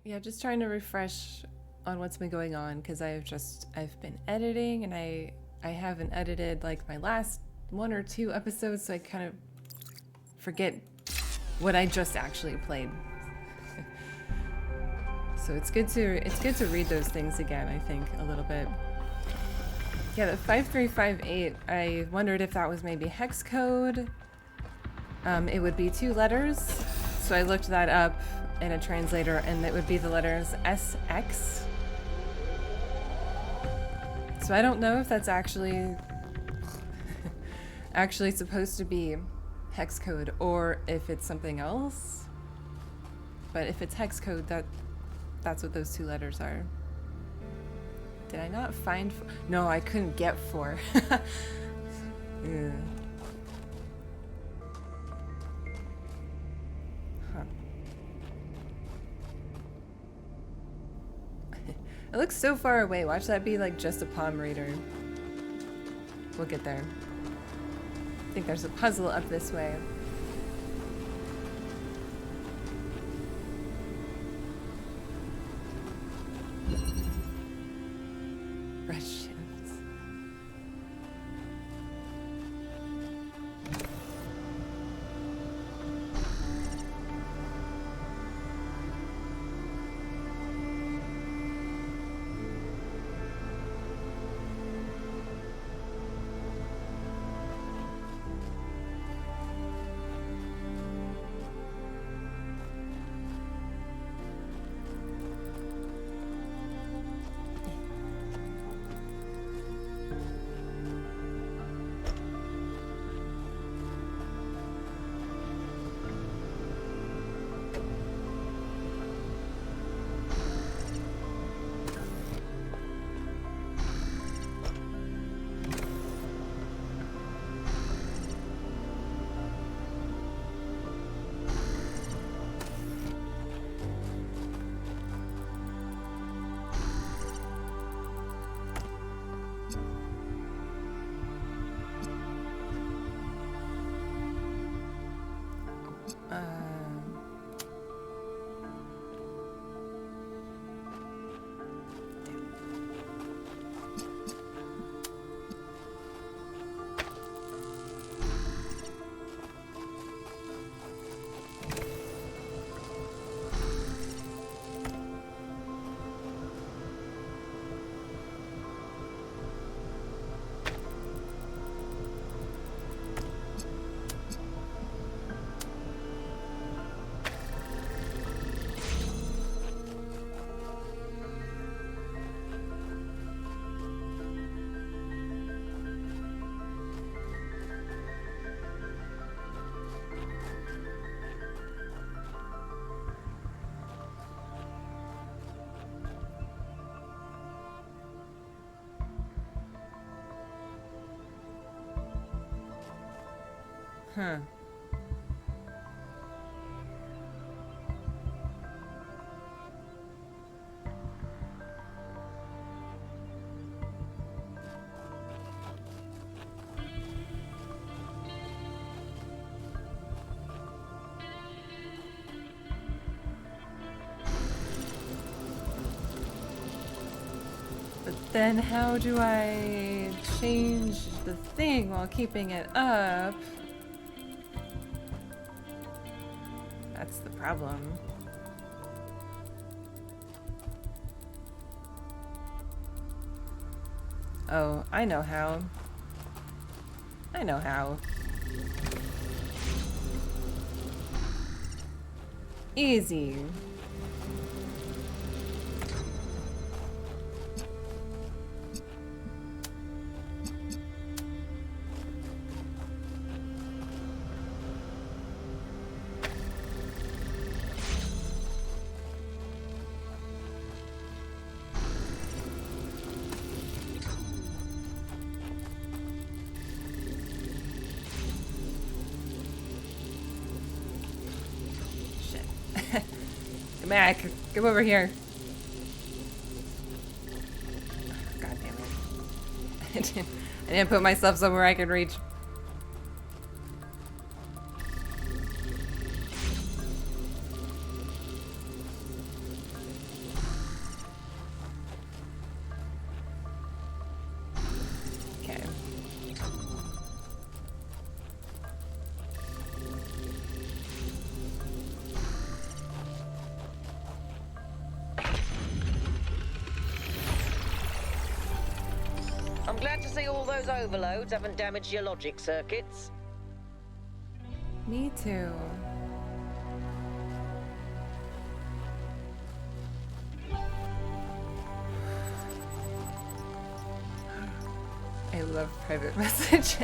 Yeah, just trying to refresh on what's been going on because I've been editing and I haven't edited like my last 1 or 2 episodes, so I kind of forget what I just actually played. So it's good to read those things again, I think, a little bit. Yeah, the 5358, I wondered if that was maybe hex code. It would be 2 letters, so I looked that up in a translator, and it would be the letters SX. So I don't know if that's actually supposed to be hex code or if it's something else. But if it's hex code, that's what those 2 letters are. Did I not find no, I couldn't get 4. Yeah. Huh. It looks so far away. Watch that be like just a palm reader. We'll get there. I think there's a puzzle up this way. Redshift. Huh. But then how do I change the thing while keeping it up? That's the problem. Oh, I know how. I know how. Easy. Come back. Come over here. God damn it. I didn't put myself somewhere I could reach. I'm glad to see all those overloads haven't damaged your logic circuits. Me too. I love private messages.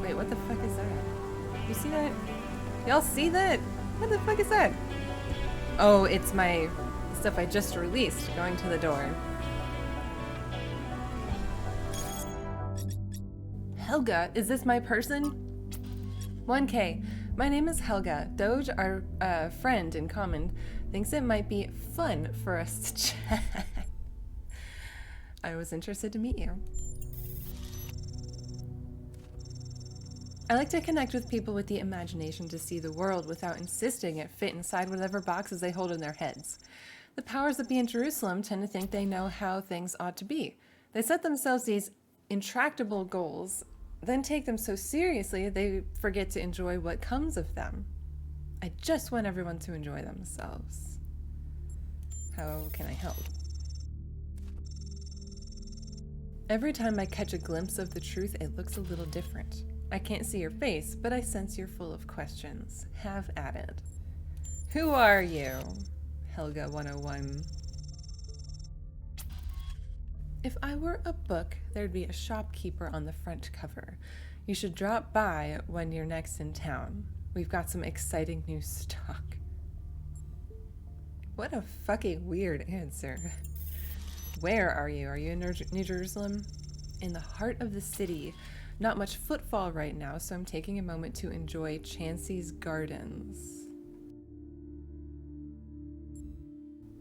Wait, what the fuck is that? You see that? Y'all see that? What the fuck is that? Oh, it's my stuff I just released going to the door. Helga, is this my person? 1K. My name is Helga. Doge, our friend in common, thinks it might be fun for us to chat. I was interested to meet you. I like to connect with people with the imagination to see the world without insisting it fit inside whatever boxes they hold in their heads. The powers that be in Jerusalem tend to think they know how things ought to be. They set themselves these intractable goals, then take them so seriously they forget to enjoy what comes of them. I just want everyone to enjoy themselves. How can I help? Every time I catch a glimpse of the truth, it looks a little different. I can't see your face, but I sense you're full of questions. Have at it. Who are you? Helga 101. If I were a book, there'd be a shopkeeper on the front cover. You should drop by when you're next in town. We've got some exciting new stock. What a fucking weird answer. Where are you? Are you in New Jerusalem? In the heart of the city. Not much footfall right now, so I'm taking a moment to enjoy Chansey's Gardens.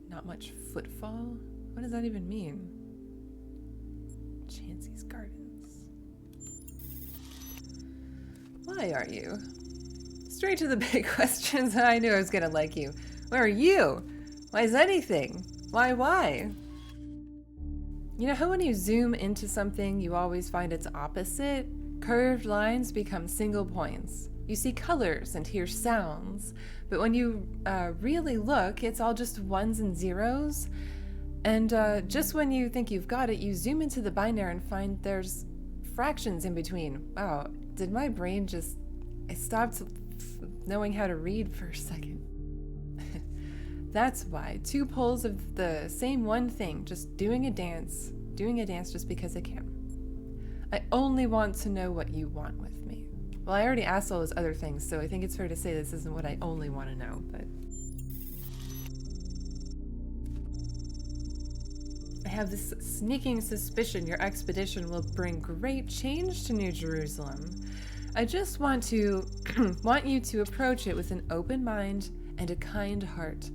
Not much footfall? What does that even mean? Chansey's Gardens. Why are you? Straight to the big questions. I knew I was gonna like you. Where are you? Why is anything? Why? You know how when you zoom into something, you always find its opposite? Curved lines become single points. You see colors and hear sounds, but when you really look, it's all just ones and zeros. And just when you think you've got it, you zoom into the binary and find there's fractions in between. Wow, did my brain just... I stopped knowing how to read for a second. That's why. Two poles of the same one thing, just doing a dance just because I can. I only want to know what you want with me. Well, I already asked all those other things, so I think it's fair to say this isn't what I only want to know, but... I have this sneaking suspicion your expedition will bring great change to New Jerusalem. I just want you to approach it with an open mind and a kind heart,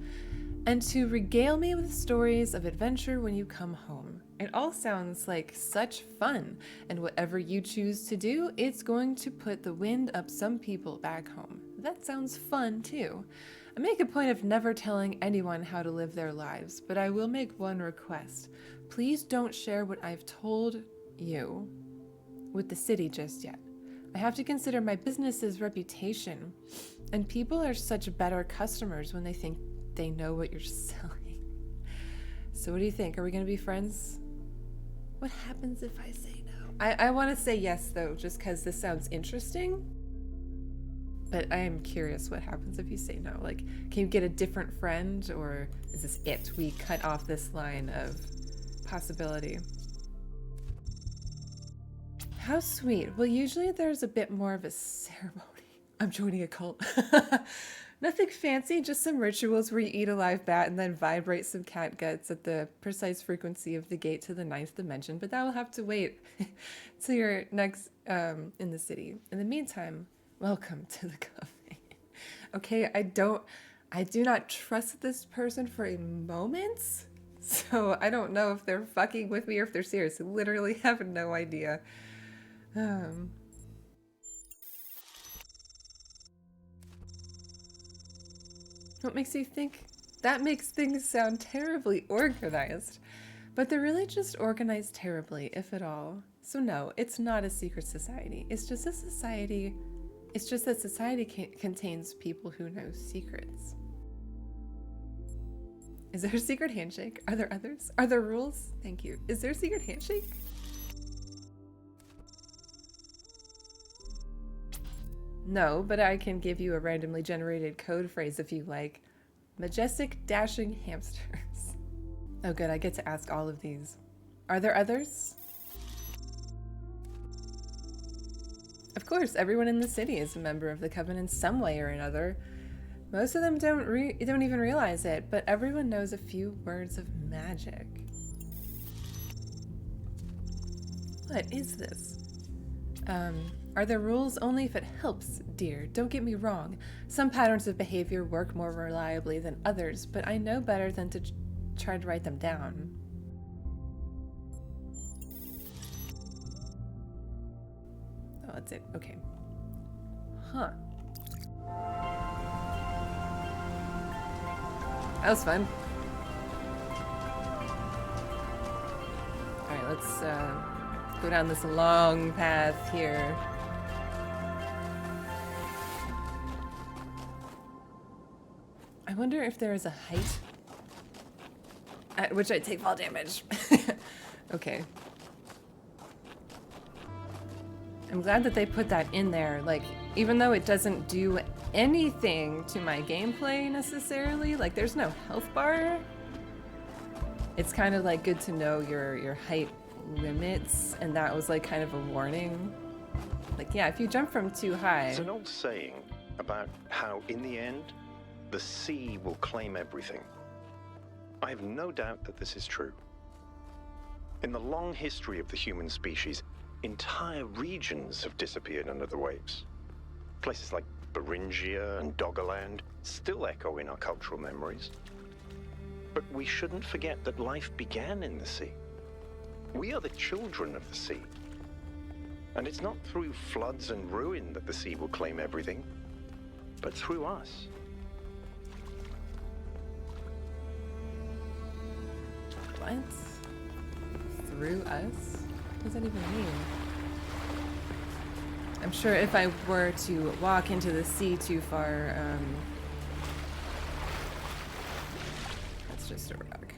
and to regale me with stories of adventure when you come home. It all sounds like such fun, and whatever you choose to do, it's going to put the wind up some people back home. That sounds fun too. I make a point of never telling anyone how to live their lives, but I will make one request. Please don't share what I've told you with the city just yet. I have to consider my business's reputation, and people are such better customers when they think they know what you're selling. So what do you think? Are we going to be friends? What happens if I say no? I want to say yes, though, just because this sounds interesting. But I am curious what happens if you say no. Like, can you get a different friend, or is this it? We cut off this line of possibility. How sweet. Well, usually there's a bit more of a ceremony. I'm joining a cult. Nothing fancy, just some rituals where you eat a live bat and then vibrate some cat guts at the precise frequency of the gate to the 9th dimension, but that will have to wait till you're next in the city. In the meantime, welcome to the coffee. Okay, I do not trust this person for a moment, so I don't know if they're fucking with me or if they're serious. I literally have no idea. What makes you think? That makes things sound terribly organized, but they're really just organized terribly, if at all. So no, it's not a secret society. It's just a society. It's just that society contains people who know secrets. Is there a secret handshake? Are there others? Are there rules? Thank you. Is there a secret handshake? No, but I can give you a randomly generated code phrase if you like. Majestic dashing hamsters. Oh good, I get to ask all of these. Are there others? Of course, everyone in the city is a member of the Covenant some way or another. Most of them don't even realize it, but everyone knows a few words of magic. What is this? Are there rules? Only if it helps, dear. Don't get me wrong. Some patterns of behavior work more reliably than others, but I know better than to try to write them down. Oh, that's it. Okay. Huh. That was fun. Alright, let's go down this long path here. I wonder if there is a height at which I take fall damage. Okay. I'm glad that they put that in there. Like, even though it doesn't do anything to my gameplay necessarily, like there's no health bar, it's kind of like good to know your height limits, and that was like kind of a warning. Like, yeah, if you jump from too high. There's an old saying about how in the end the sea will claim everything. I have no doubt that this is true. In the long history of the human species, entire regions have disappeared under the waves. Places like Beringia and Doggerland still echo in our cultural memories. But we shouldn't forget that life began in the sea. We are the children of the sea. And it's not through floods and ruin that the sea will claim everything, but through us. What? Through us? What does that even mean? I'm sure if I were to walk into the sea too far, that's just a rock.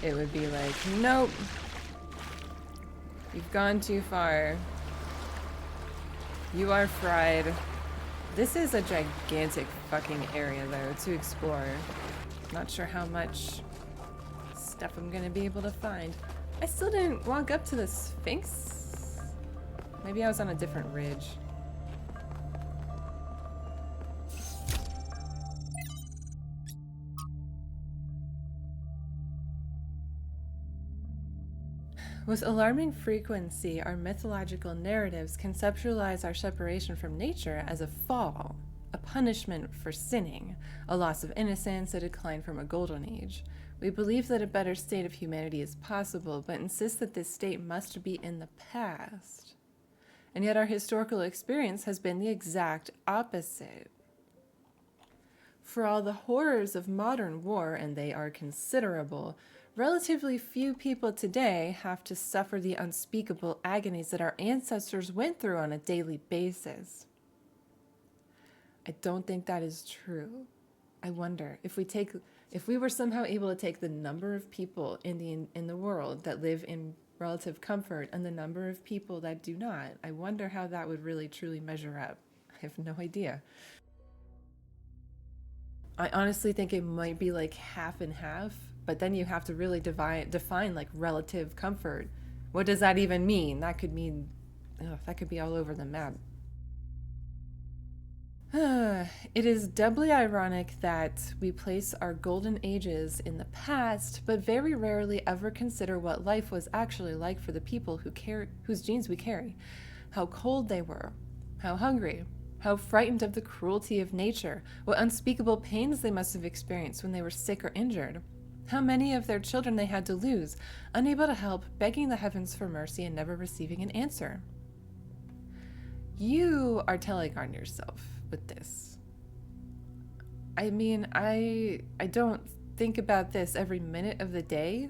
It would be like, nope. You've gone too far. You are fried. This is a gigantic fucking area though to explore. Not sure how much stuff I'm gonna be able to find. I still didn't walk up to the Sphinx. Maybe I was on a different ridge. With alarming frequency, our mythological narratives conceptualize our separation from nature as a fall, a punishment for sinning, a loss of innocence, a decline from a golden age. We believe that a better state of humanity is possible, but insist that this state must be in the past. And yet our historical experience has been the exact opposite. For all the horrors of modern war, and they are considerable, relatively few people today have to suffer the unspeakable agonies that our ancestors went through on a daily basis. I don't think that is true. I wonder if we were somehow able to take the number of people in the world that live in relative comfort and the number of people that do not, I wonder how that would really truly measure up. I have no idea. I honestly think it might be like half and half, but then you have to really define like relative comfort. What does that even mean? That could mean, that could be all over the map. It is doubly ironic that we place our golden ages in the past, but very rarely ever consider what life was actually like for the people whose genes we carry. How cold they were, how hungry, how frightened of the cruelty of nature, what unspeakable pains they must have experienced when they were sick or injured. How many of their children they had to lose, unable to help, begging the heavens for mercy and never receiving an answer. You are telling on yourself with this. I mean, I don't think about this every minute of the day,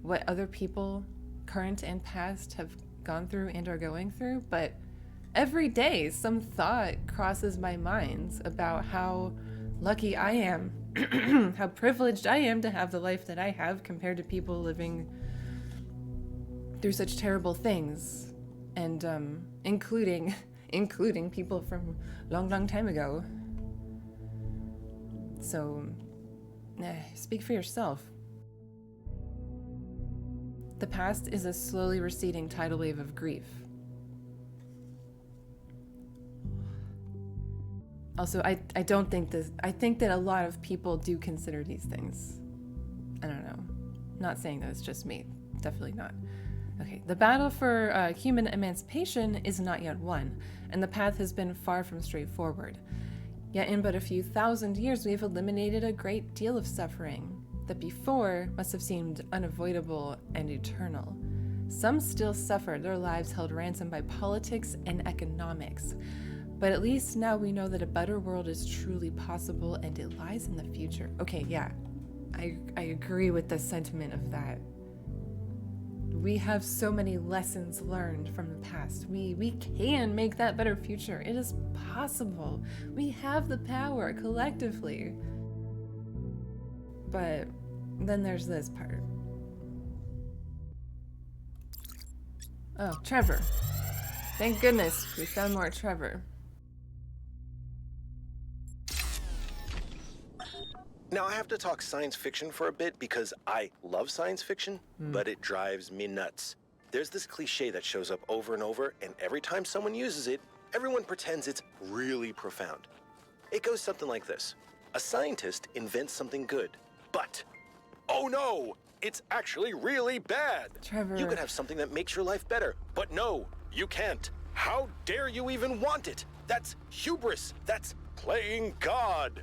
what other people, current and past, have gone through and are going through, but every day some thought crosses my mind about how lucky I am how privileged I am to have the life that I have compared to people living through such terrible things, and including people from long time ago. So, speak for yourself. The past is a slowly receding tidal wave of grief. Also, I don't think this. I think that a lot of people do consider these things. I don't know. Not saying that it's just me. Definitely not. Okay, the battle for human emancipation is not yet won, and the path has been far from straightforward. Yet in but a few thousand years, we have eliminated a great deal of suffering that before must have seemed unavoidable and eternal. Some still suffer, their lives held ransom by politics and economics. But at least now we know that a better world is truly possible and it lies in the future. Okay, yeah, I agree with the sentiment of that. We have so many lessons learned from the past. We can make that better future. It is possible. We have the power collectively. But then there's this part. Oh, Trevor. Thank goodness we found more Trevor. Now, I have to talk science fiction for a bit because I love science fiction, but it drives me nuts. There's this cliche that shows up over and over, and every time someone uses it, everyone pretends it's really profound. It goes something like this. A scientist invents something good, but, oh no, it's actually really bad. Trevor. You could have something that makes your life better, but no, you can't. How dare you even want it? That's hubris. That's playing God.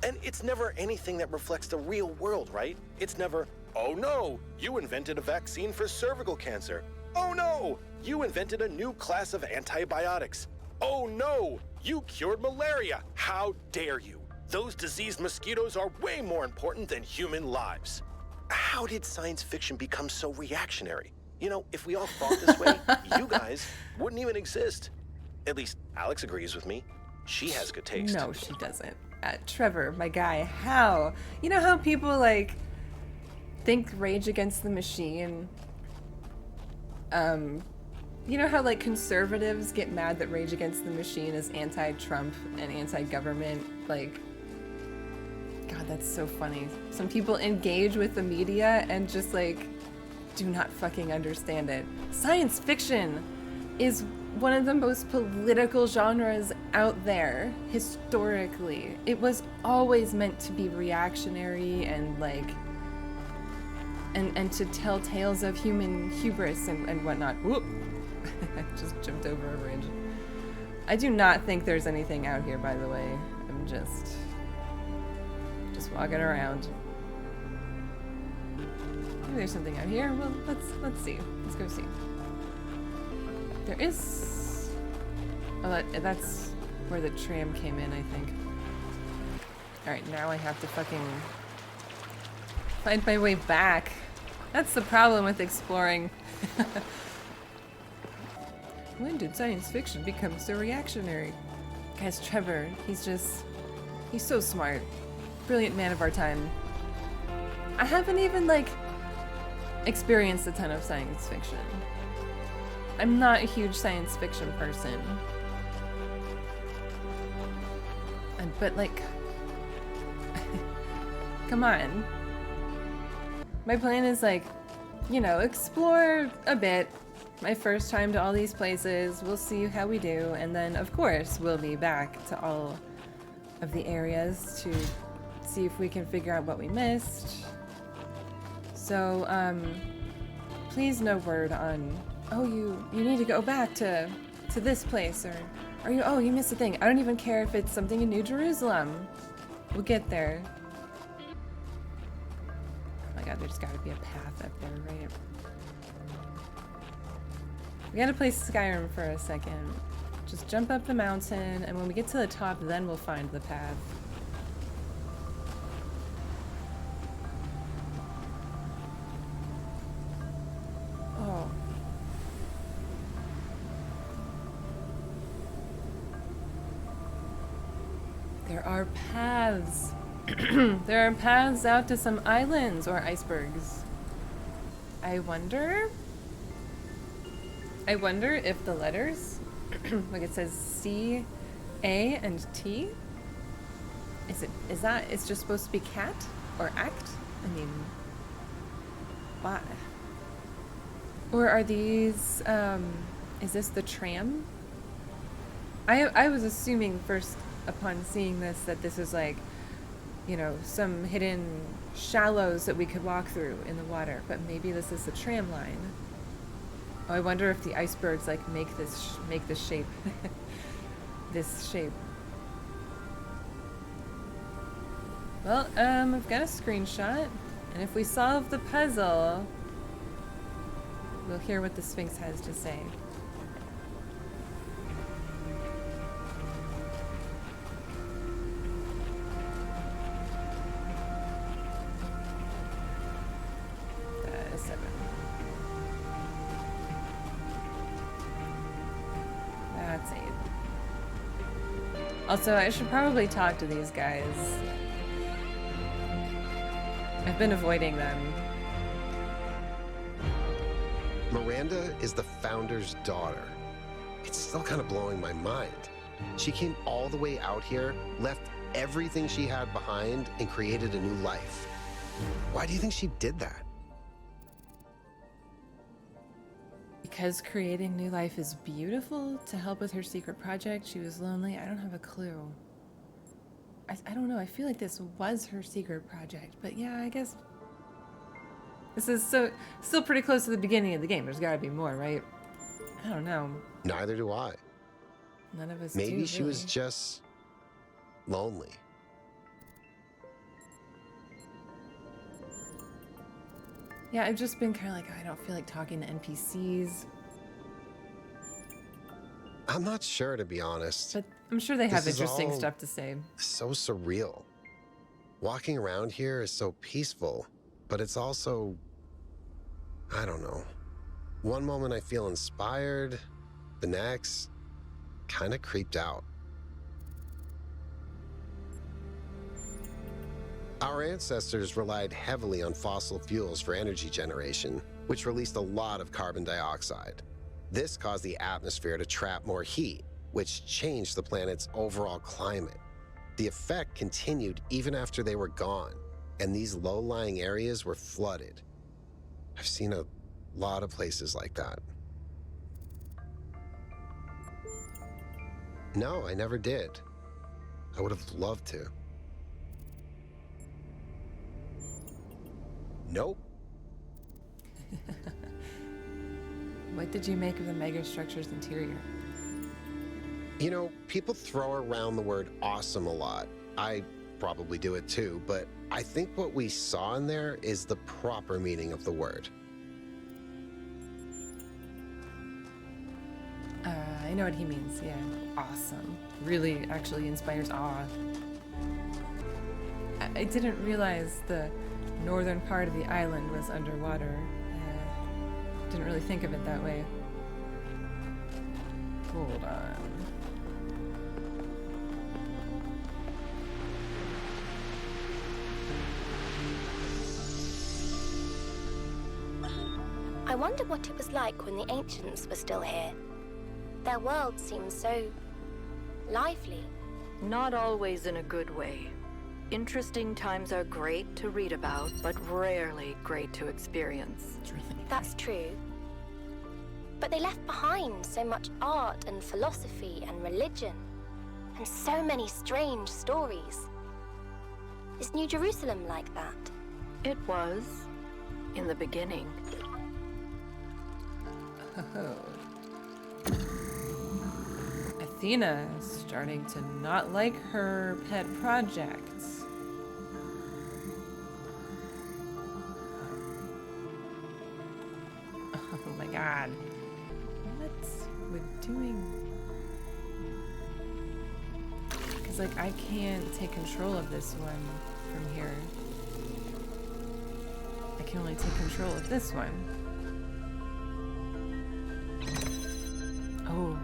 And it's never anything that reflects the real world, right? It's never, oh no, you invented a vaccine for cervical cancer. Oh no, you invented a new class of antibiotics. Oh no, you cured malaria. How dare you? Those diseased mosquitoes are way more important than human lives. How did science fiction become so reactionary? You know, if we all thought this way, you guys wouldn't even exist. At least Alex agrees with me. She has good taste. No, she doesn't. Trevor, my guy, how? You know how people, like, think Rage Against the Machine? You know how, like, conservatives get mad that Rage Against the Machine is anti-Trump and anti-government? Like, God, that's so funny. Some people engage with the media and just, like, do not fucking understand it. Science fiction is one of the most political genres out there, historically. It was always meant to be reactionary and, like, and to tell tales of human hubris and whatnot. Whoop! I just jumped over a ridge. I do not think there's anything out here, by the way. I'm just walking around. Maybe there's something out here. Well, let's see. Let's go see. There is... Oh, that's where the tram came in, I think. Alright, now I have to fucking find my way back. That's the problem with exploring. When did science fiction become so reactionary? Guys, Trevor, he's so smart. Brilliant man of our time. I haven't even, like, experienced a ton of science fiction. I'm not a huge science fiction person. But, like, come on. My plan is, like, you know, explore a bit. My first time to all these places. We'll see how we do. And then, of course, we'll be back to all of the areas to see if we can figure out what we missed. So, please no word on, oh, you need to go back to this place, or you missed a thing. I don't even care if it's something in New Jerusalem. We'll get there. Oh my god, there's gotta be a path up there, right? We gotta play Skyrim for a second. Just jump up the mountain, and when we get to the top, then we'll find the path. Oh. There are paths. There are paths out to some islands or icebergs. I wonder if the letters, like it says C, A, and T, is that it's just supposed to be cat or act? I mean, why? Or are these, is this the tram? I was assuming first upon seeing this that this was like, you know, some hidden shallows that we could walk through in the water, but maybe this is the tram line. Oh, I wonder if the icebergs like make this shape, this shape. Well, I've got a screenshot, and if we solve the puzzle, we'll hear what the Sphinx has to say. That's 8. Also, I should probably talk to these guys. I've been avoiding them. Miranda is the founder's daughter. It's still kind of blowing my mind. She came all the way out here, left everything she had behind, and created a new life. Why do you think she did that? Because creating new life is beautiful to help with her secret project. She was lonely. I don't have a clue. I don't know. I feel like this was her secret project, but yeah, I guess this is still pretty close to the beginning of the game. There's got to be more, right? I don't know. Neither do I. None of us. Maybe do, she was really. just lonely. Yeah, I've just been kind of like, I don't feel like talking to NPCs. I'm not sure, to be honest. But I'm sure they have This is interesting all stuff to say. So surreal. Walking around here is so peaceful, but it's also, I don't know. One moment I feel inspired, the next, kind of creeped out. Our ancestors relied heavily on fossil fuels for energy generation, which released a lot of carbon dioxide. This caused the atmosphere to trap more heat, which changed the planet's overall climate. The effect continued even after they were gone, and these low-lying areas were flooded. I've seen a lot of places like that. No, I never did. I would have loved to. Nope. What did you make of the megastructure's interior? You know, people throw around the word awesome a lot. I probably do it too, but I think what we saw in there is the proper meaning of the word. I know what he means, yeah. Awesome. Really actually inspires awe. I didn't realize the northern part of the island was underwater. Didn't really think of it that way. Hold on. I wonder what it was like when the ancients were still here. Their world seems so lively. Not always in a good way. Interesting times are great to read about, but rarely great to experience. That's true. But they left behind so much art and philosophy and religion, and so many strange stories. Is New Jerusalem like that? It was, in the beginning. Oh. Athena is starting to not like her pet projects. Oh my god. What's with doing? Because, like, I can't take control of this one from here. I can only take control of this one. Oh.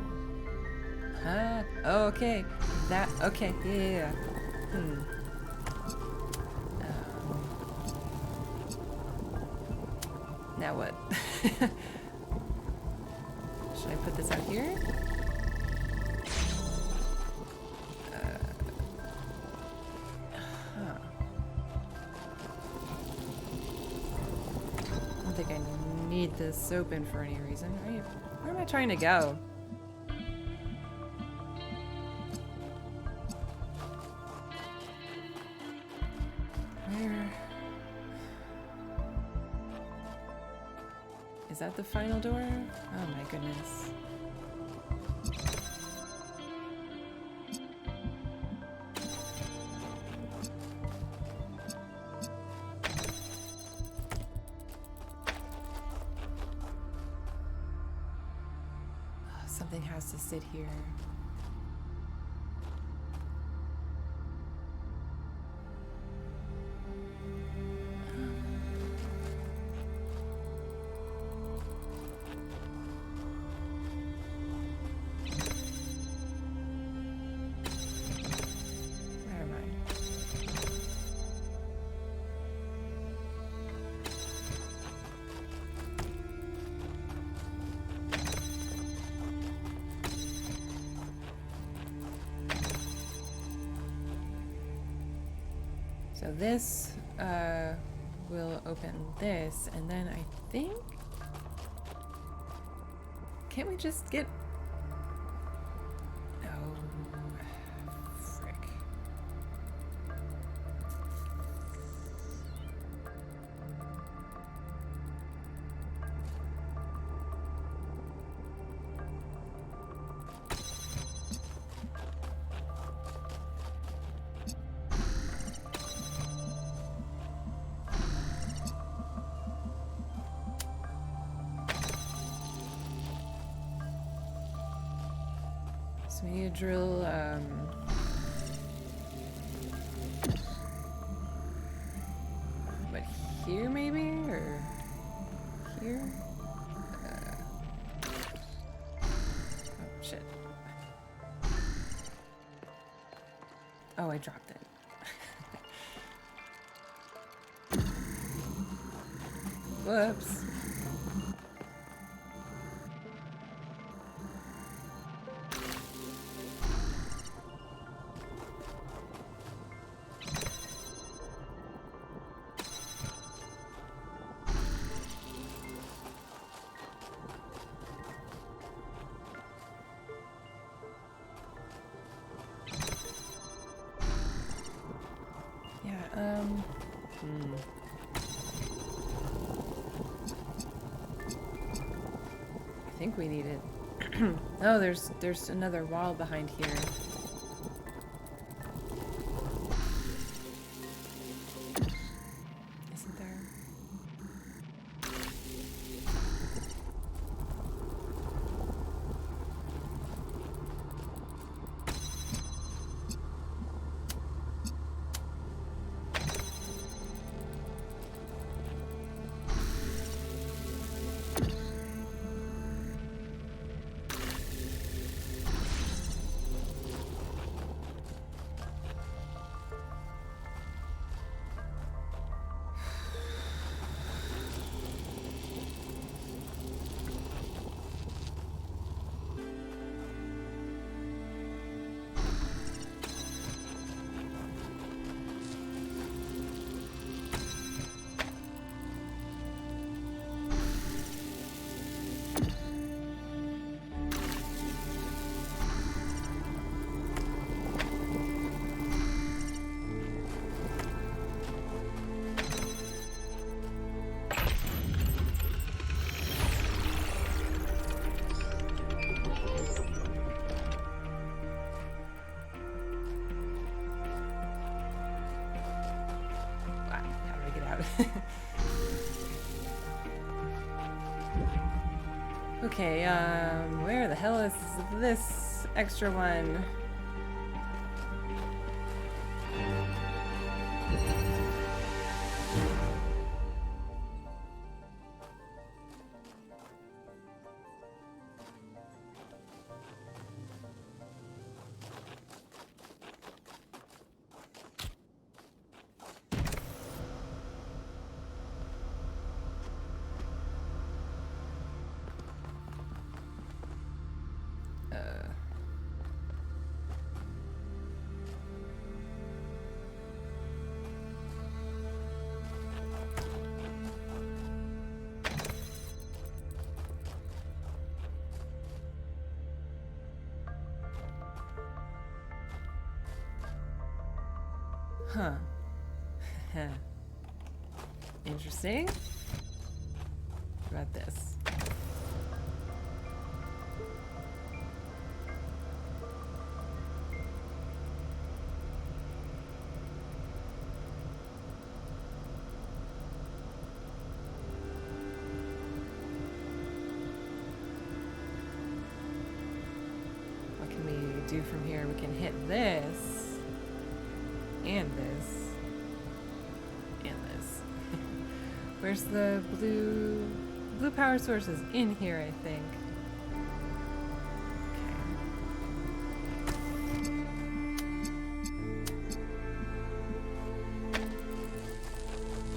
Huh? Oh, okay. That, okay. Yeah. Now what? Should I put this out here? Huh. I don't think I need this open for any reason, right? Where am I trying to go? Where? Is that the final door? Oh my goodness. Something has to sit here. Where am I? So this will open this, and then I think... Can't we just get... Oh, frick. So we need to drill, what, here maybe? Or here? Oh, shit. Oh, I dropped it. Whoops. I think we need it. Oh, there's another wall behind here. Isn't there? Okay, where the hell is this extra one? Huh. Interesting. What about this? What can we do from here? We can hit this and this. Where's the blue power source is in here, I think.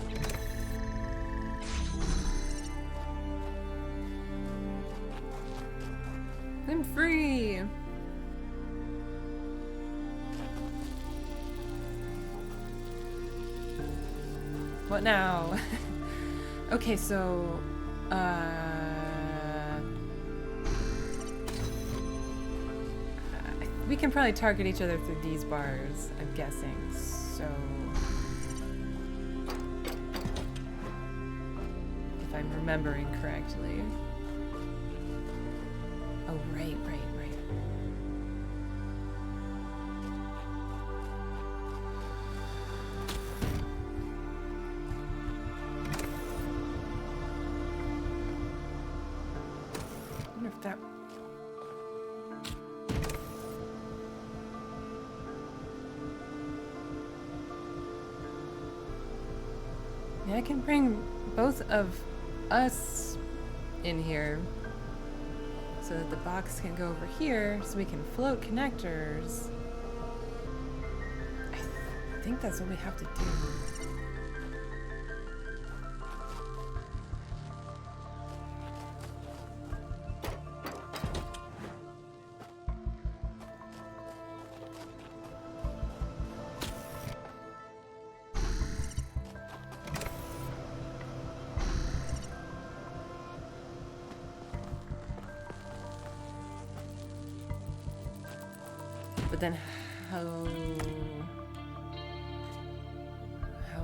Okay. I'm free. What now? Okay, so, we can probably target each other through these bars, I'm guessing, so... If I'm remembering correctly. Oh, right. That... Yeah, I can bring both of us in here so that the box can go over here so we can float connectors. I think that's what we have to do. But then how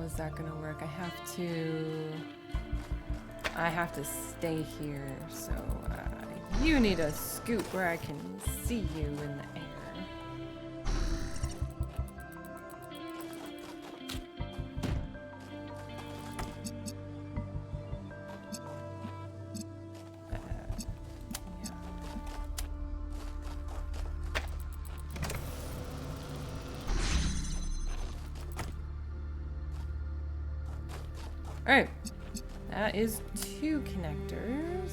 is that gonna work? I have to stay here, so you need a scoot where I can see you in the air. Alright, that is 2 connectors.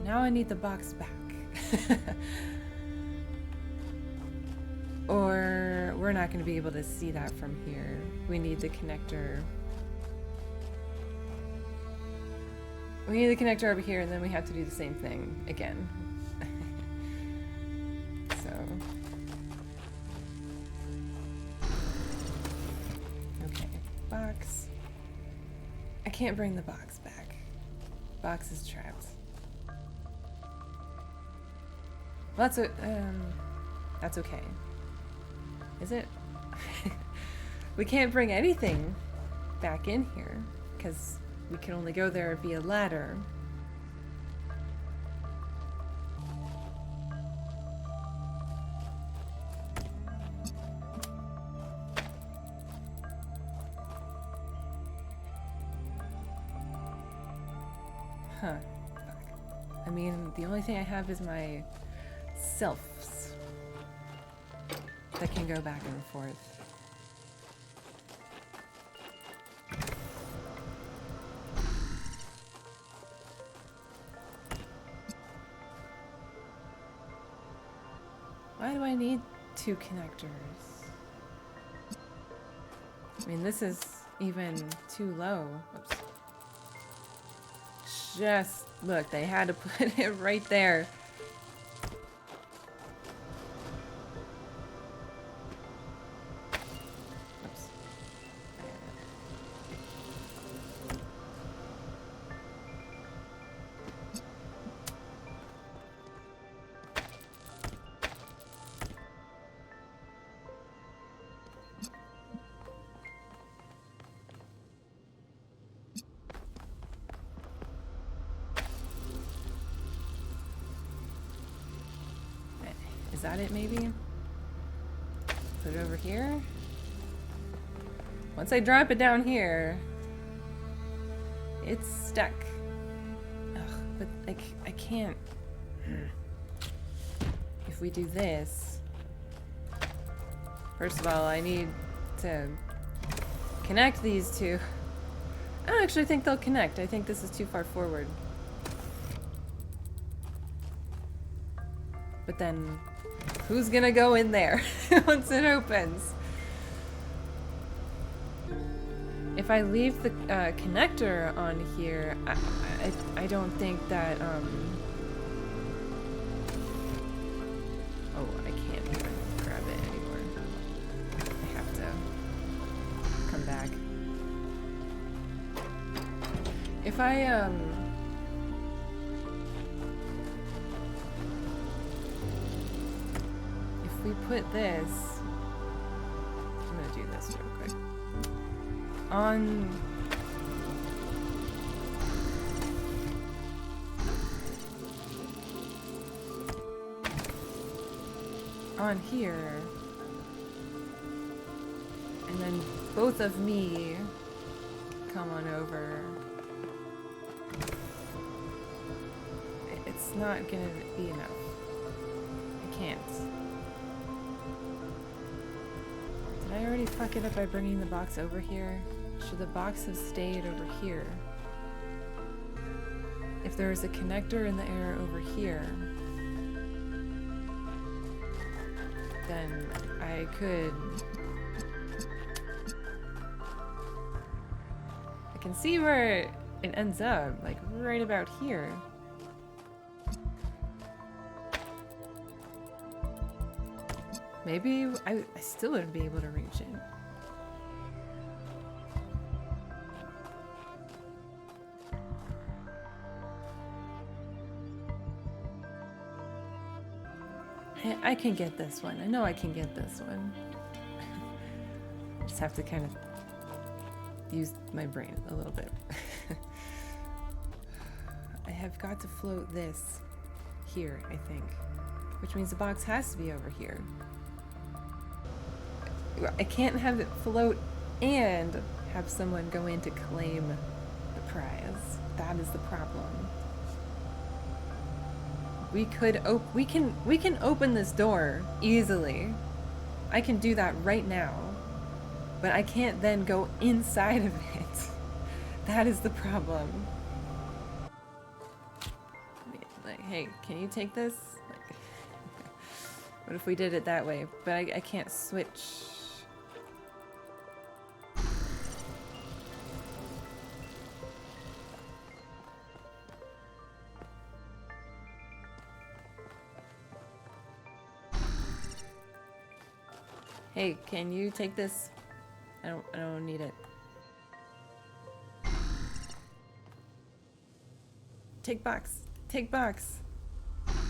Now I need the box back. Or we're not going to be able to see that from here. We need the connector. We need the connector over here, and then we have to do the same thing again. So... box. I can't bring the box back. Box is trapped. Well, that's okay. Is it? We can't bring anything back in here because we can only go there via ladder. Huh. I mean, the only thing I have is my selves that can go back and forth. Why do I need 2 connectors? I mean, this is even too low. Oops. Just look, they had to put it right there. Oops. Is that it, maybe? Put it over here. Once I drop it down here, it's stuck. Ugh, but I can't. If we do this, first of all, I need to connect these two. I don't actually think they'll connect. I think this is too far forward. But then, who's gonna go in there once it opens? If I leave the connector on here, I don't think that, oh, I can't even grab it anymore. I have to come back. If I, if we put this, I'm gonna do this real quick. On here, and then both of me come on over. It's not gonna be enough. I can't. Did I already fuck it up by bringing the box over here? Should the box have stayed over here? If there was a connector in the air over here, then I could... I can see where it ends up, like right about here. Maybe I still wouldn't be able to reach it. I can get this one. I know I can get this one. I just have to kind of use my brain a little bit. I have got to float this here, I think. Which means the box has to be over here. I can't have it float and have someone go in to claim the prize. That is the problem. We can open this door easily. I can do that right now. But I can't then go inside of it. That is the problem. Like, hey, can you take this? Like, what if we did it that way? But I can't switch. Hey, can you take this? I don't need it. Take box. Take box. Motherfucker.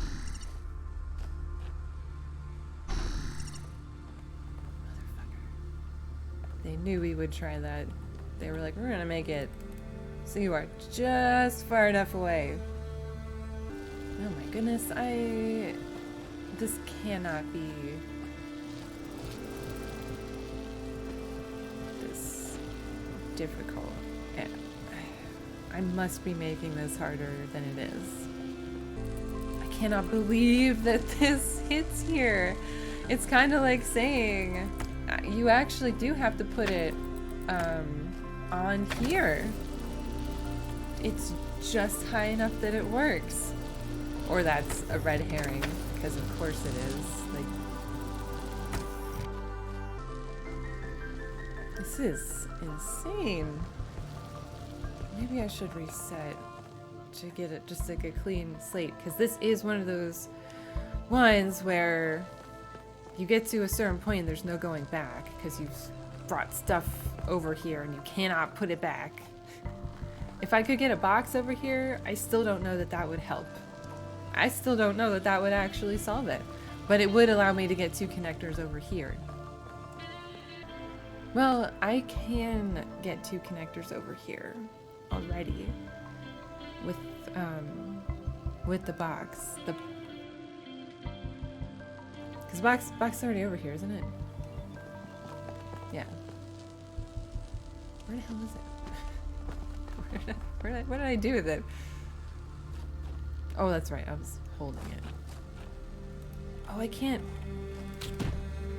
They knew we would try that. They were like, we're gonna make it so you are just far enough away. Oh my goodness, this cannot be difficult. I must be making this harder than it is. I cannot believe that this hits here. It's kind of like saying you actually do have to put it on here. It's just high enough that it works. Or that's a red herring, because of course it is. Like, this is insane. Maybe I should reset to get it just like a clean slate, because this is one of those ones where you get to a certain point and there's no going back because you've brought stuff over here and you cannot put it back. If I could get a box over here, I still don't know that that would help. I still don't know that that would actually solve it, but it would allow me to get two connectors over here. Well, I can get two connectors over here already with the box. Because box already over here, isn't it? Yeah. Where the hell is it? What did I do with it? Oh, that's right. I was holding it. Oh, I can't.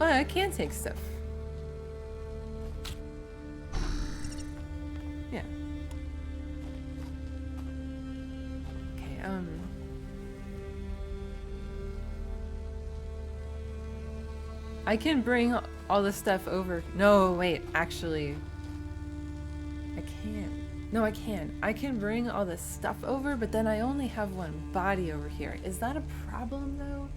Oh, I can take stuff. Yeah. Okay, I can bring all the stuff over. No, wait, actually. I can't. No, I can. I can bring all the stuff over, but then I only have one body over here. Is that a problem, though?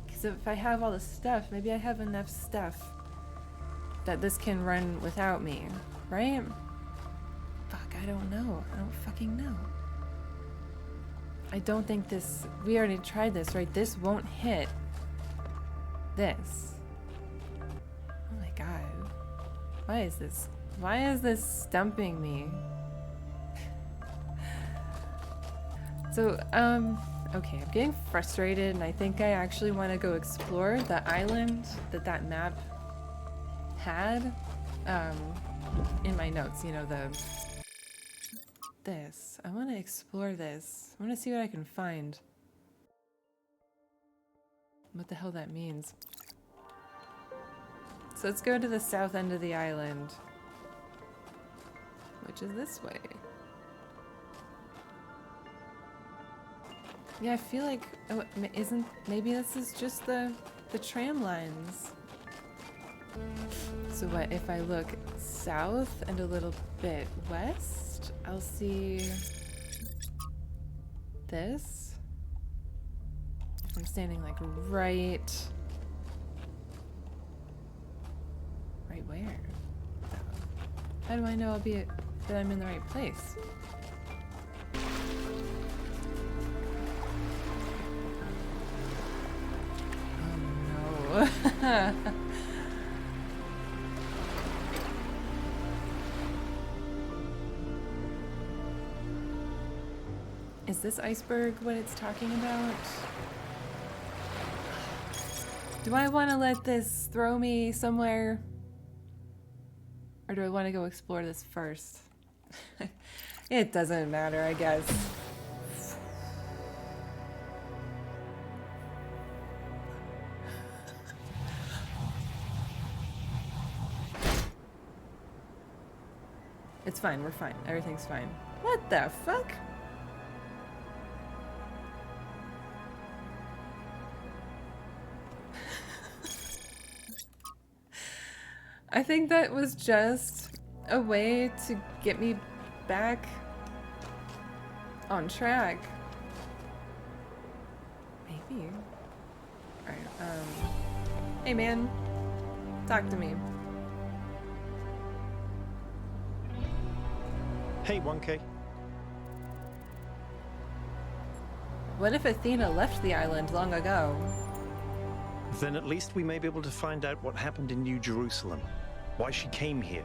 Because if I have all the stuff, maybe I have enough stuff that this can run without me, right? Fuck, I don't know. I don't fucking know. I don't think this... We already tried this, right? This won't hit this. Oh my god. Why is this? Why is this stumping me? So, okay, I'm getting frustrated and I think I actually want to go explore the island that map had, in my notes, you know, this. I want to explore this. I want to see what I can find. What the hell that means. So let's go to the south end of the island, which is this way. Yeah, I feel like, oh, maybe this is just the tram lines. So what, if I look south and a little bit west, I'll see this. I'm standing like right where? How do I know that I'm in the right place? Oh no. Is this iceberg what it's talking about? Do I want to let this throw me somewhere? Or do I want to go explore this first? It doesn't matter, I guess. It's fine, we're fine. Everything's fine. What the fuck? I think that was just a way to get me back on track. Maybe. Alright, hey man, talk to me. Hey, 1K. What if Athena left the island long ago? Then at least we may be able to find out what happened in New Jerusalem, why she came here.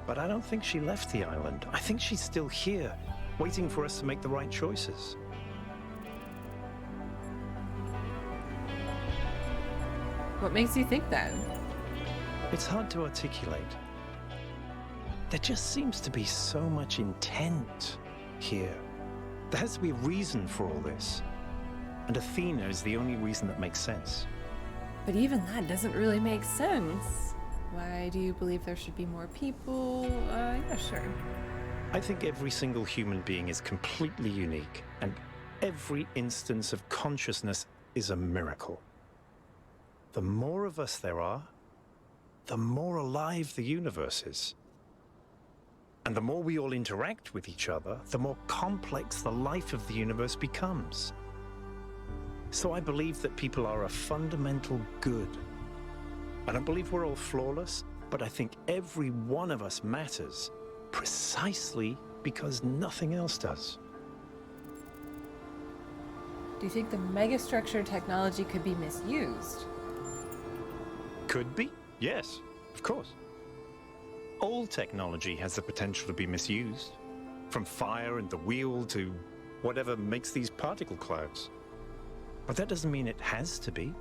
But I don't think she left the island. I think she's still here, waiting for us to make the right choices. What makes you think that? It's hard to articulate. There just seems to be so much intent here. There has to be a reason for all this. And Athena is the only reason that makes sense. But even that doesn't really make sense. Why do you believe there should be more people? Yeah, sure. I think every single human being is completely unique, and every instance of consciousness is a miracle. The more of us there are, the more alive the universe is. And the more we all interact with each other, the more complex the life of the universe becomes. So I believe that people are a fundamental good. I don't believe we're all flawless, but I think every one of us matters precisely because nothing else does. Do you think the megastructure technology could be misused? Could be, yes, of course. All technology has the potential to be misused, from fire and the wheel to whatever makes these particle clouds. But that doesn't mean it has to be.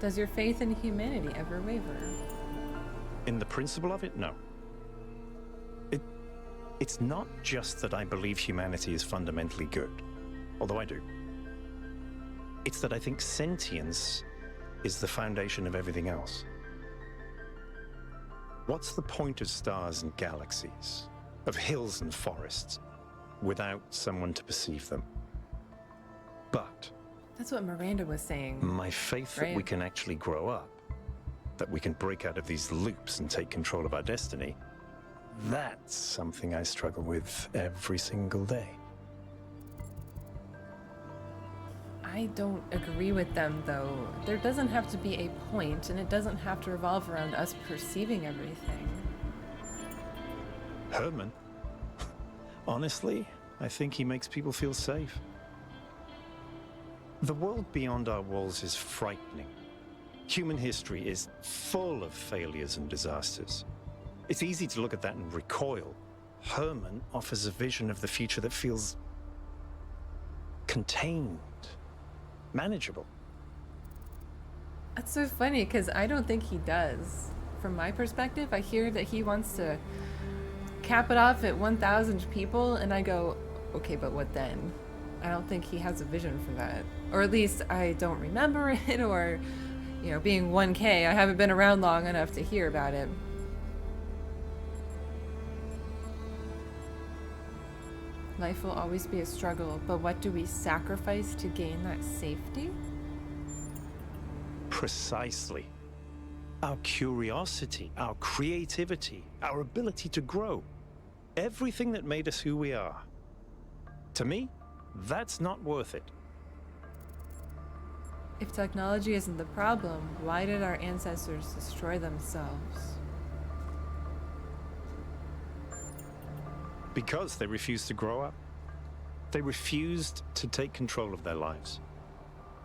Does your faith in humanity ever waver? In the principle of it, no. It's not just that I believe humanity is fundamentally good, although I do. It's that I think sentience is the foundation of everything else. What's the point of stars and galaxies, of hills and forests, without someone to perceive them? But That's what Miranda was saying. my faith that we can actually grow up, that we can break out of these loops and take control of our destiny, that's something I struggle with every single day. I don't agree with them, though. There doesn't have to be a point, and it doesn't have to revolve around us perceiving everything. Herman? Honestly, I think he makes people feel safe. The world beyond our walls is frightening. Human history is full of failures and disasters. It's easy to look at that and recoil. Herman offers a vision of the future that feels contained, manageable. That's so funny, because I don't think he does. From my perspective, I hear that he wants to cap it off at 1,000 people, and I go, okay, but what then? I don't think he has a vision for that. Or at least I don't remember it, or, you know, being 1K, I haven't been around long enough to hear about it. Life will always be a struggle, but what do we sacrifice to gain that safety? Precisely. Our curiosity, our creativity, our ability to grow. Everything that made us who we are. To me, that's not worth it. If technology isn't the problem, why did our ancestors destroy themselves? Because they refused to grow up. They refused to take control of their lives.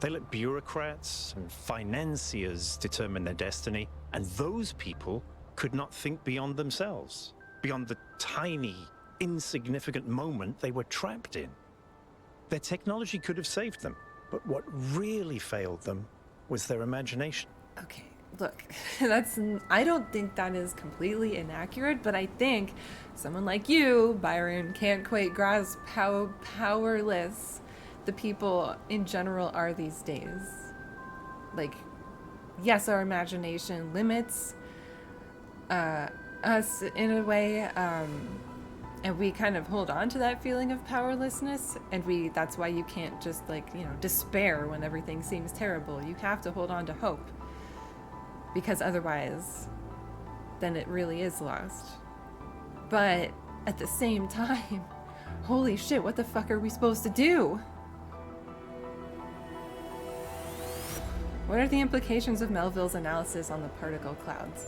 They let bureaucrats and financiers determine their destiny, and those people could not think beyond themselves, beyond the tiny, insignificant moment they were trapped in. Their technology could have saved them, but what really failed them was their imagination. Okay, look, I don't think that is completely inaccurate, but I think someone like you, Byron, can't quite grasp how powerless the people in general are these days. Like, yes, our imagination limits us in a way, and we kind of hold on to that feeling of powerlessness, and that's why you can't just, like, you know, despair when everything seems terrible. You have to hold on to hope, because otherwise then it really is lost. But at the same time, holy shit, what the fuck are we supposed to do? What are the implications of Melville's analysis on the particle clouds?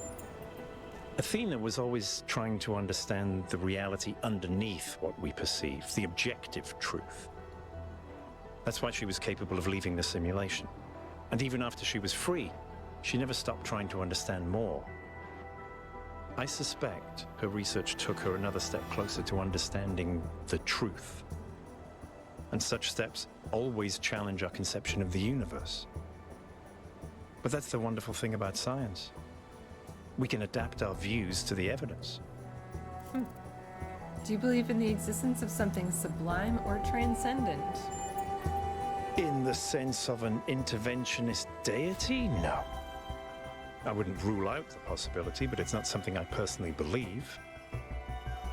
Athena was always trying to understand the reality underneath what we perceive, the objective truth. That's why she was capable of leaving the simulation. And even after she was free, she never stopped trying to understand more. I suspect her research took her another step closer to understanding the truth. And such steps always challenge our conception of the universe. But that's the wonderful thing about science. We can adapt our views to the evidence. Do you believe in the existence of something sublime or transcendent? In the sense of an interventionist deity? No. I wouldn't rule out the possibility, but it's not something I personally believe.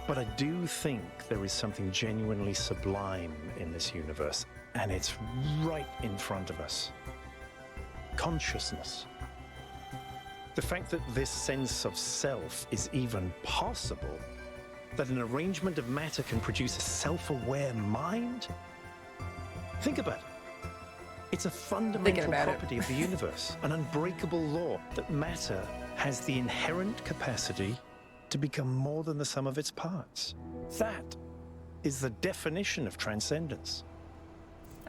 But I do think there is something genuinely sublime in this universe, and it's right in front of us. Consciousness. The fact that this sense of self is even possible, that an arrangement of matter can produce a self-aware mind? Think about it. It's a fundamental property of the universe, an unbreakable law that matter has the inherent capacity to become more than the sum of its parts. That is the definition of transcendence.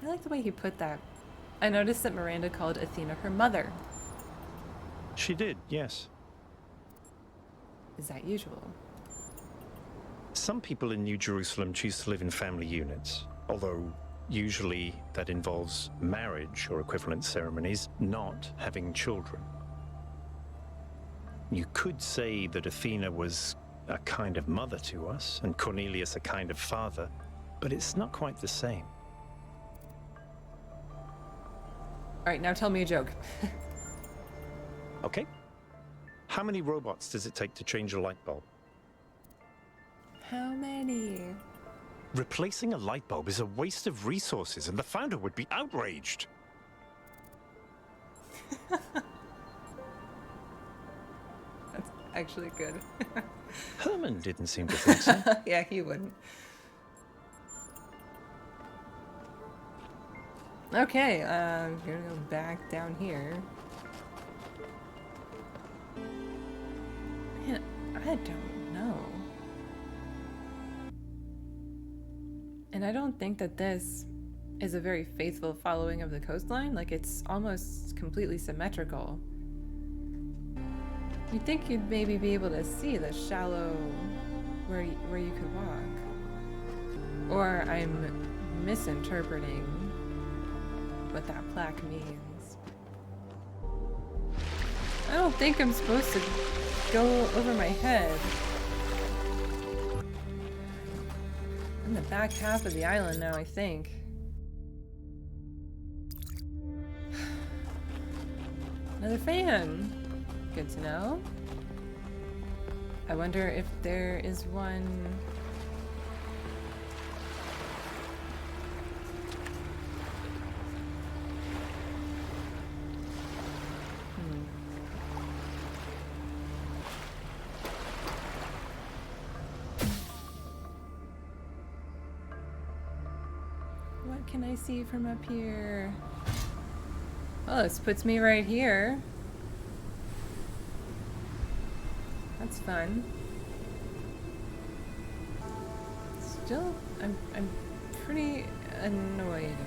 I like the way he put that. I noticed that Miranda called Athena her mother. She did, yes. Is that usual? Some people in New Jerusalem choose to live in family units, although Usually that involves marriage or equivalent ceremonies, not having children. You could say that Athena was a kind of mother to us, and Cornelius a kind of father, but it's not quite the same. Alright, now tell me a joke. Okay. How many robots does it take to change a light bulb? How many? Replacing a light bulb is a waste of resources, and the founder would be outraged. That's actually good. Herman didn't seem to think so. Yeah, he wouldn't. Okay, gonna go back down here. Man, I don't know. And I don't think that this is a very faithful following of the coastline. Like, it's almost completely symmetrical. You'd think you'd maybe be able to see the shallow where you could walk. Or I'm misinterpreting what that plaque means. I don't think I'm supposed to go over my head. I'm in the back half of the island now, I think. Another fan. Good to know. I wonder if there is one... What can I see from up here? Well, this puts me right here. That's fun. Still, I'm pretty annoyed.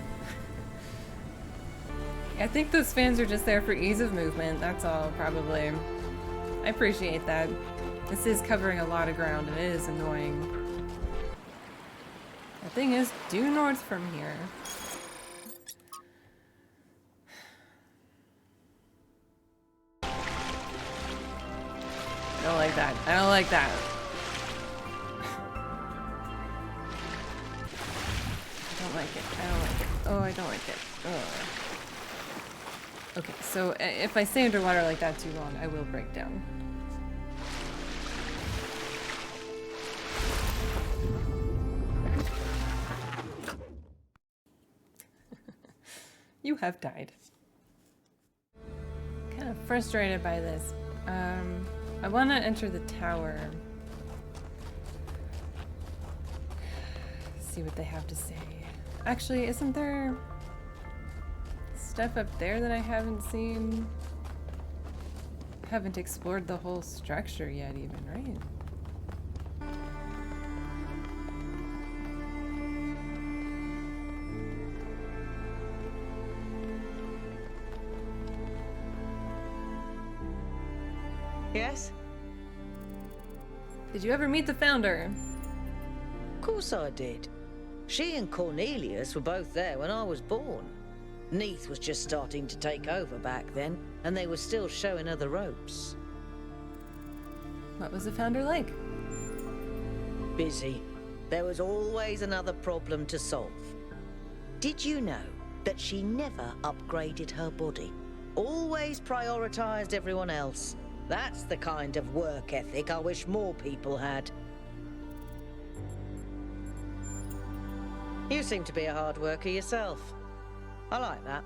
I think those fans are just there for ease of movement, that's all, probably. I appreciate that. This is covering a lot of ground and it is annoying. The thing is, due north from here. I don't like that. I don't like that. I don't like it. I don't like it. Oh, I don't like it. Ugh. Okay, so if I stay underwater like that too long, I will break down. You have died. Kind of frustrated by this. I want to enter the tower. See what they have to say. Actually, isn't there stuff up there that I haven't seen? Haven't explored the whole structure yet even, right? Yes? Did you ever meet the founder? Of course I did. She and Cornelius were both there when I was born. Neath was just starting to take over back then, and they were still showing her the ropes. What was the founder like? Busy. There was always another problem to solve. Did you know that she never upgraded her body? Always prioritized everyone else. That's the kind of work ethic I wish more people had. You seem to be a hard worker yourself. I like that.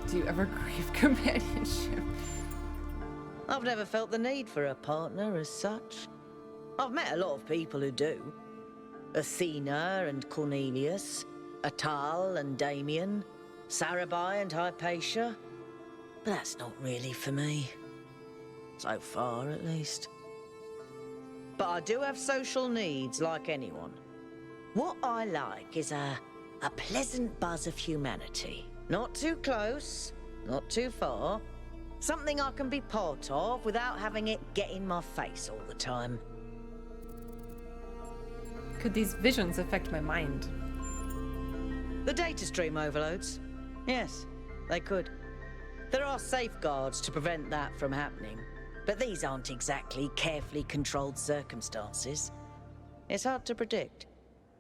Do you ever crave companionship? I've never felt the need for a partner as such. I've met a lot of people who do. Athena and Cornelius, Atal and Damien, Sarabai and Hypatia. But that's not really for me. So far, at least. But I do have social needs, like anyone. What I like is a pleasant buzz of humanity. Not too close, not too far. Something I can be part of without having it get in my face all the time. Could these visions affect my mind? The data stream overloads? Yes, they could. There are safeguards to prevent that from happening, but these aren't exactly carefully controlled circumstances. It's hard to predict.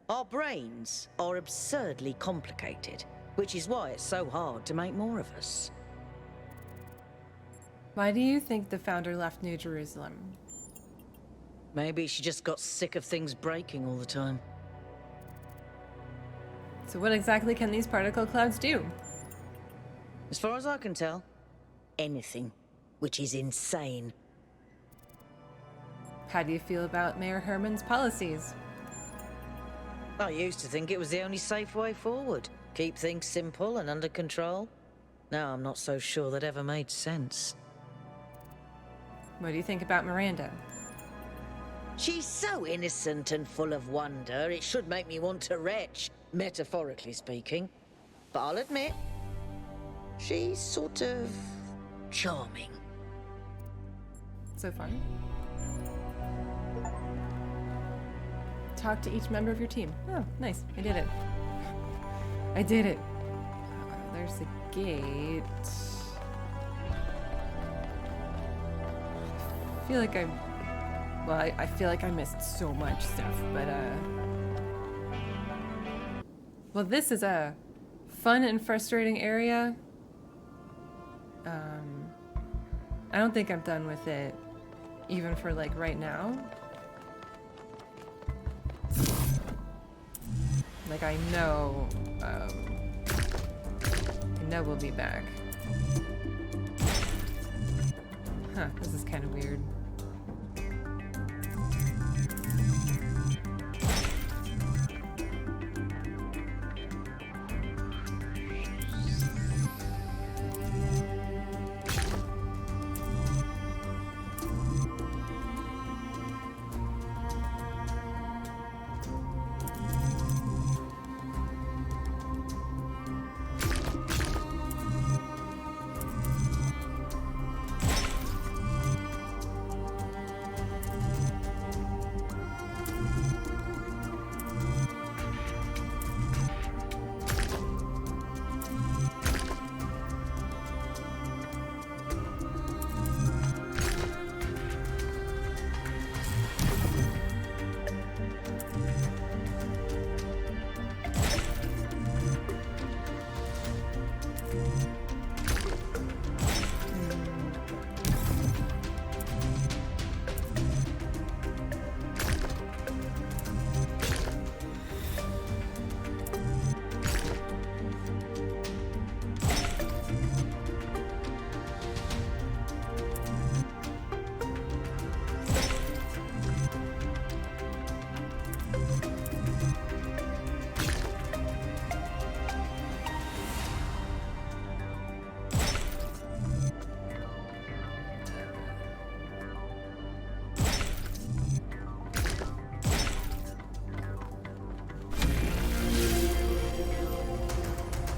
Our brains are absurdly complicated, which is why it's so hard to make more of us. Why do you think the founder left New Jerusalem? Maybe she just got sick of things breaking all the time. So what exactly can these particle clouds do? As far as I can tell, anything, which is insane. How do you feel about Mayor Herman's policies? I used to think it was the only safe way forward. Keep things simple and under control. Now I'm not so sure that ever made sense. What do you think about Miranda? She's so innocent and full of wonder, it should make me want to retch, metaphorically speaking. But I'll admit, she's sort of charming. So far. Talk to each member of your team. Oh, nice. I did it. I did it. There's a gate. I feel like I feel like I missed so much stuff, but well, this is a fun and frustrating area. I don't think I'm done with it, even for like right now. Like I know we'll be back. Huh, this is kind of weird.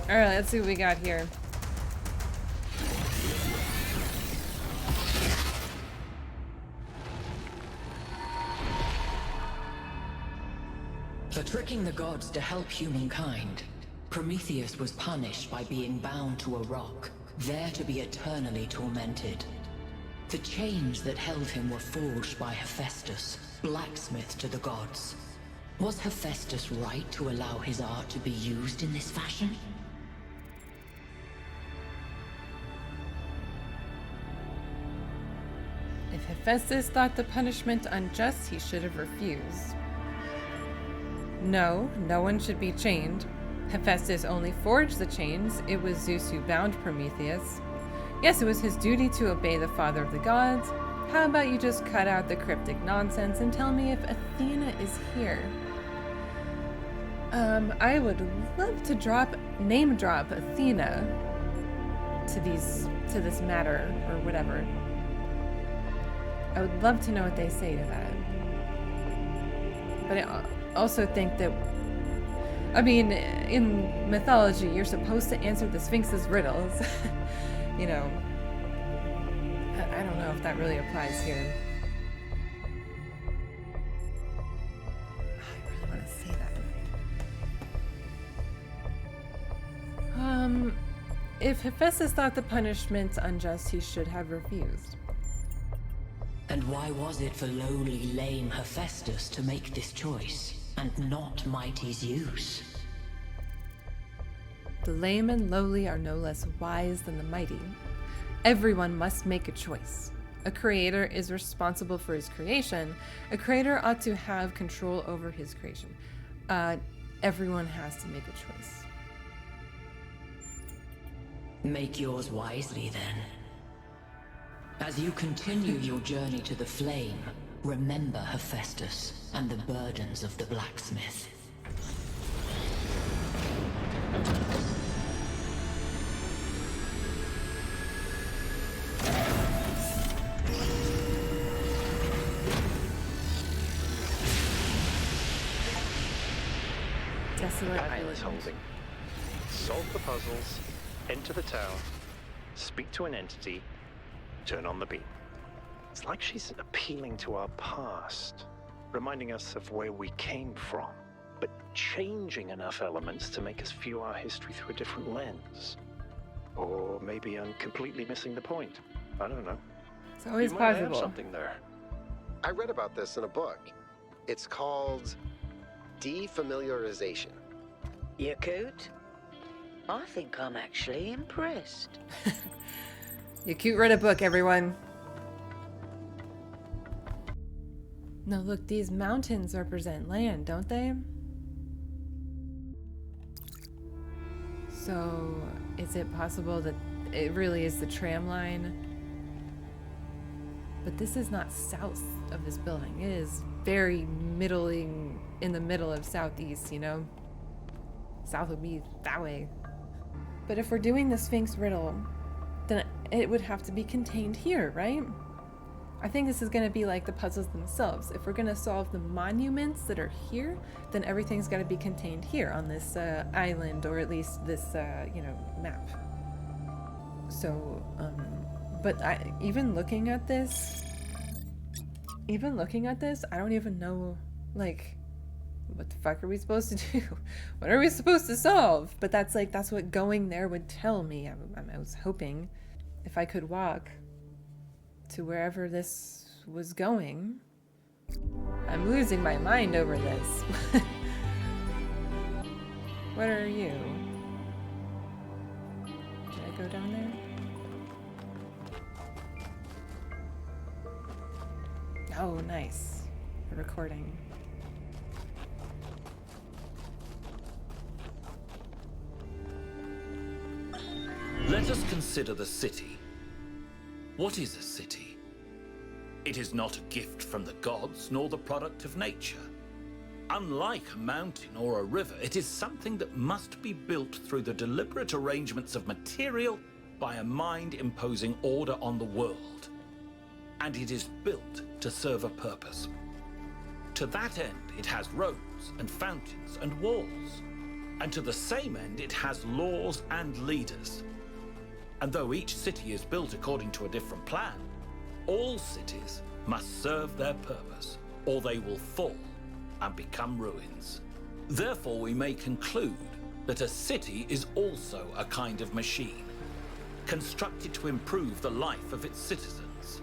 Alright, let's see what we got here. For tricking the gods to help humankind, Prometheus was punished by being bound to a rock, there to be eternally tormented. The chains that held him were forged by Hephaestus, blacksmith to the gods. Was Hephaestus right to allow his art to be used in this fashion? If Hephaestus thought the punishment unjust, he should have refused. No, no one should be chained. Hephaestus only forged the chains. It was Zeus who bound Prometheus. Yes, it was his duty to obey the father of the gods. How about you just cut out the cryptic nonsense and tell me if Athena is here? I would love to name drop Athena to this matter or whatever. I would love to know what they say to that. But I also think that, I mean, in mythology, you're supposed to answer the Sphinx's riddles. You know, I don't know if that really applies here. I really want if Hephaestus thought the punishment unjust, he should have refused. And why was it for lowly, lame Hephaestus to make this choice, and not mighty Zeus? The lame and lowly are no less wise than the mighty. Everyone must make a choice. A creator is responsible for his creation. A creator ought to have control over his creation. Everyone has to make a choice. Make yours wisely, then. As you continue your journey to the flame, remember Hephaestus and the burdens of the blacksmith. Desolate Fabulous Island. holding. Solve the puzzles, enter the tower, speak to an entity, turn on the beam. It's like she's appealing to our past, reminding us of where we came from, but changing enough elements to make us view our history through a different lens. Or maybe I'm completely missing the point. I don't know. It's always You might have possible. something there. I read about this in a book. It's called Defamiliarization. Yaqut? I think I'm actually impressed. Yaqut read a book, everyone. No, look, these mountains represent land, don't they? So, is it possible that it really is the tram line? But this is not south of this building. It is very middling, in the middle of southeast, you know? South would be that way. But if we're doing the Sphinx riddle, then it would have to be contained here, right? I think this is going to be like the puzzles themselves. If we're going to solve the monuments that are here, then everything's got to be contained here on this island, or at least this, map. So, but even looking at this, I don't even know, like, what the fuck are we supposed to do? What are we supposed to solve? But that's what going there would tell me. I was hoping if I could walk to wherever this was going. I'm losing my mind over this. What are you? Did I go down there? Oh, nice. A recording. Let us consider the city. What is a city? It is not a gift from the gods, nor the product of nature. Unlike a mountain or a river, it is something that must be built through the deliberate arrangements of material by a mind imposing order on the world. And it is built to serve a purpose. To that end, it has roads and fountains and walls. And to the same end, it has laws and leaders. And though each city is built according to a different plan, all cities must serve their purpose, or they will fall and become ruins. Therefore, we may conclude that a city is also a kind of machine, constructed to improve the life of its citizens.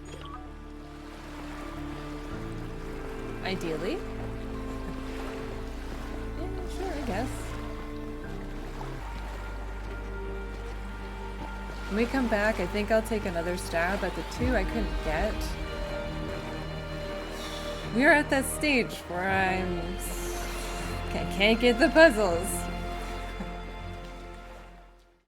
Ideally. Yeah, sure, I guess. When we come back, I think I'll take another stab at the two I couldn't get. We're at that stage where I can't get the puzzles.